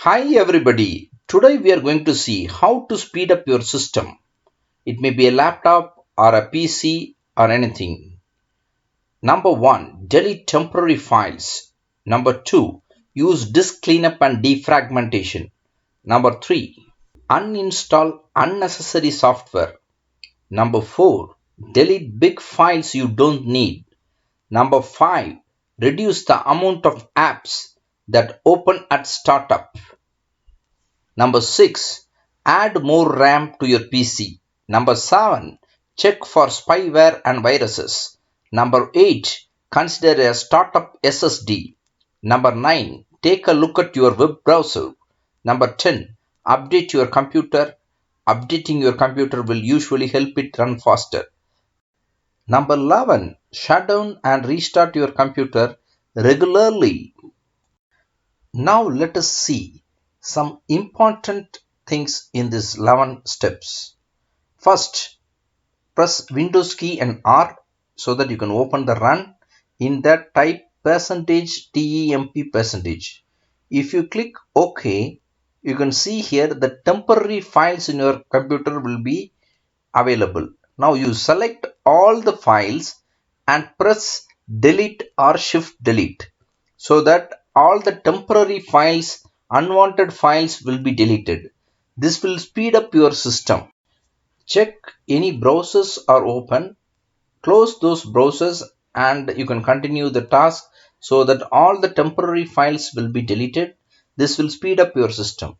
Hi everybody. Today we are going to see how to speed up your system. It may be a laptop or a PC or anything. Number 1. Delete temporary files. Number 2. Use disk cleanup and defragmentation. Number 3. Uninstall unnecessary software. Number 4. Delete big files you don't need. Number 5. Reduce the amount of apps that open at startup. Number 6. Add more RAM to your PC. Number 7. Check for spyware and viruses. Number 8. Consider a startup SSD. Number 9. Take a look at your web browser. Number 10. Update your computer. Updating your computer will usually help it run faster. Number 11. Shut down and restart your computer regularly. Now let us see some important things in these 11 steps. First, press Windows key and R so that you can open the run. In that, type %temp%. If you click OK, you can see here the temporary files in your computer will be available. Now you select all the files and press delete or shift delete so that all the temporary files, unwanted files will be deleted. This will speed up your system. Check any browsers are open, close those browsers and you can continue the task so that all the temporary files will be deleted. This will speed up your system.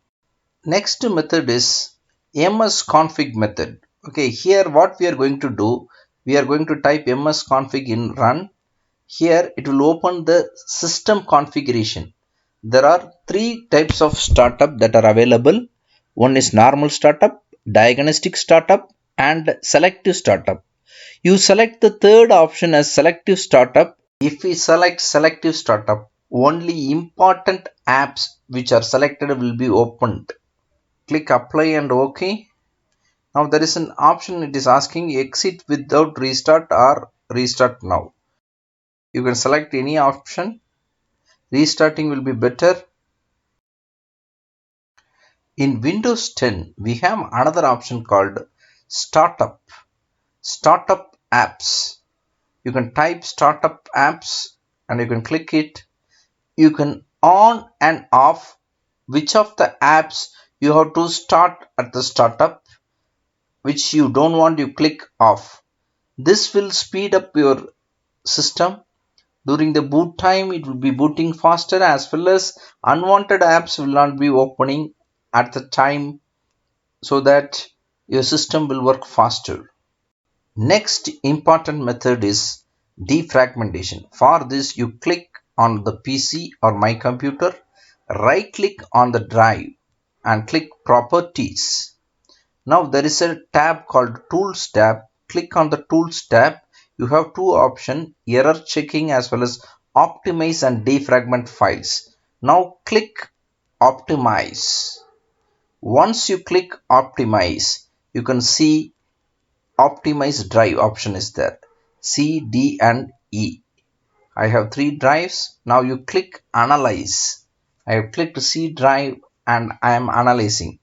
Next method is msconfig method. Okay, here what we are going to do, we are going to type msconfig in run. Here it will open the system configuration. There are three types of startup that are available. One is normal startup, diagnostic startup and selective startup. You select the third option as selective startup. If we select selective startup, only important apps which are selected will be opened. Click apply and OK. Now there is an option, it is asking exit without restart or restart now. You can select any option. Restarting will be better. In Windows 10, we have another option called Startup Apps. You can type Startup Apps and you can click it. You can on and off which of the apps you have to start at the startup, which you don't want, you click off. This will speed up your system. During the boot time, it will be booting faster, as well as unwanted apps will not be opening at the time, so that your system will work faster. Next important method is defragmentation. For this, you click on the PC or my computer, right click on the drive and click properties. Now there is a tab called tools tab. Click on the tools tab. You have two options, error checking as well as optimize and defragment files. Now click optimize. Once you click optimize, you can see optimize drive option is there. C, D and E. I have three drives. Now you click analyze. I have clicked C drive and I am analyzing.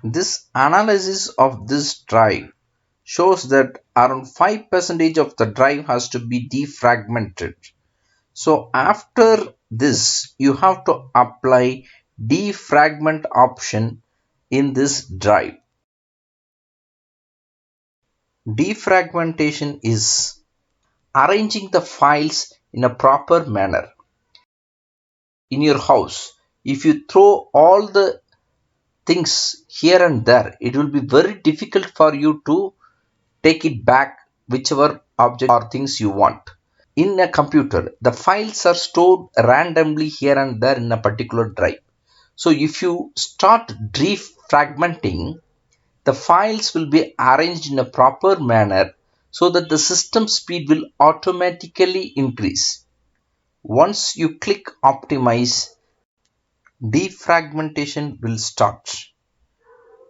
This analysis of this drive shows that around 5% of the drive has to be defragmented. So after this, you have to apply defragment option in this drive. Defragmentation is arranging the files in a proper manner. In your house, if you throw all the things here and there, it will be very difficult for you to take it back whichever object or things you want. In a computer, the files are stored randomly here and there in a particular drive. So if you start defragmenting, the files will be arranged in a proper manner so that the system speed will automatically increase. Once you click optimize, defragmentation will start.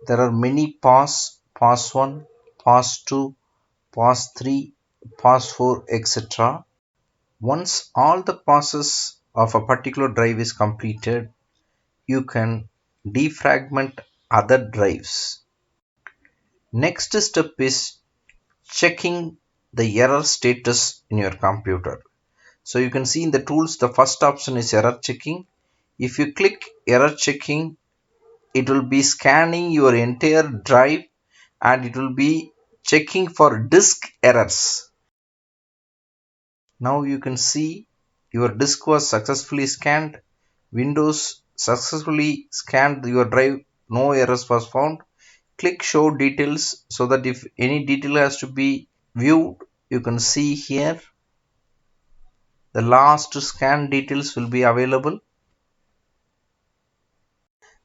There are many pass 1, pass 2, pass 3, pass 4, etc. Once all the passes of a particular drive is completed, you can defragment other drives. Next step is checking the error status in your computer. So you can see in the tools, the first option is error checking. If you click error checking, it will be scanning your entire drive and it will be checking for disk errors. Now you can see your disk was successfully scanned. Windows successfully scanned your drive. No errors was found. Click show details so that if any detail has to be viewed, you can see here the last scan details will be available.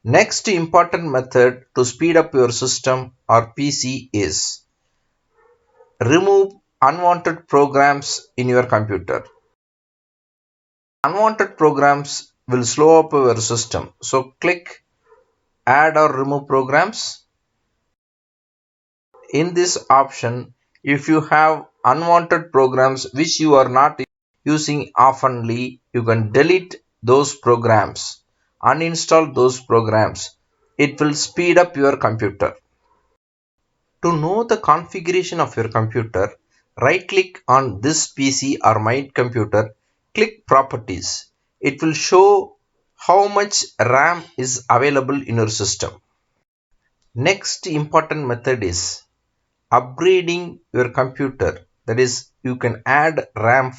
Next important method to speed up your system or PC is remove unwanted programs in your computer. Unwanted programs will slow up your system. So click add or remove programs. In this option, if you have unwanted programs which you are not using oftenly, you can delete those programs, uninstall those programs. It will speed up your computer. To know the configuration of your computer, right click on this PC or my computer, click properties. It will show how much RAM is available in your system. Next important method is upgrading your computer. That is, you can add RAM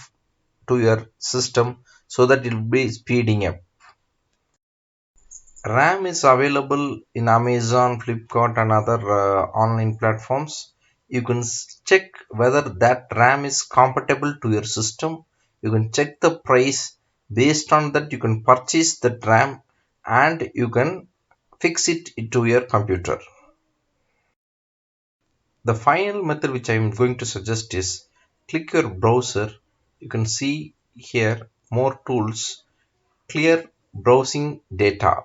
to your system so that it will be speeding up. RAM is available in Amazon, Flipkart and other online platforms. You can check whether that RAM is compatible to your system. You can check the price. Based on that, you can purchase that RAM and you can fix it into your computer. The final method which I am going to suggest is click your browser. You can see here more tools. Clear browsing data.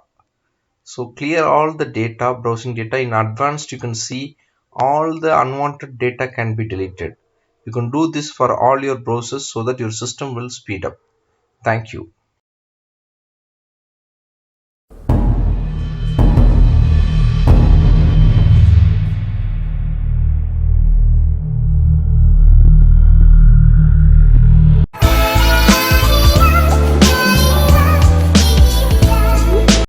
So clear all the data, browsing data. In advanced, you can see all the unwanted data can be deleted. You can do this for all your browsers so that your system will speed up. Thank you.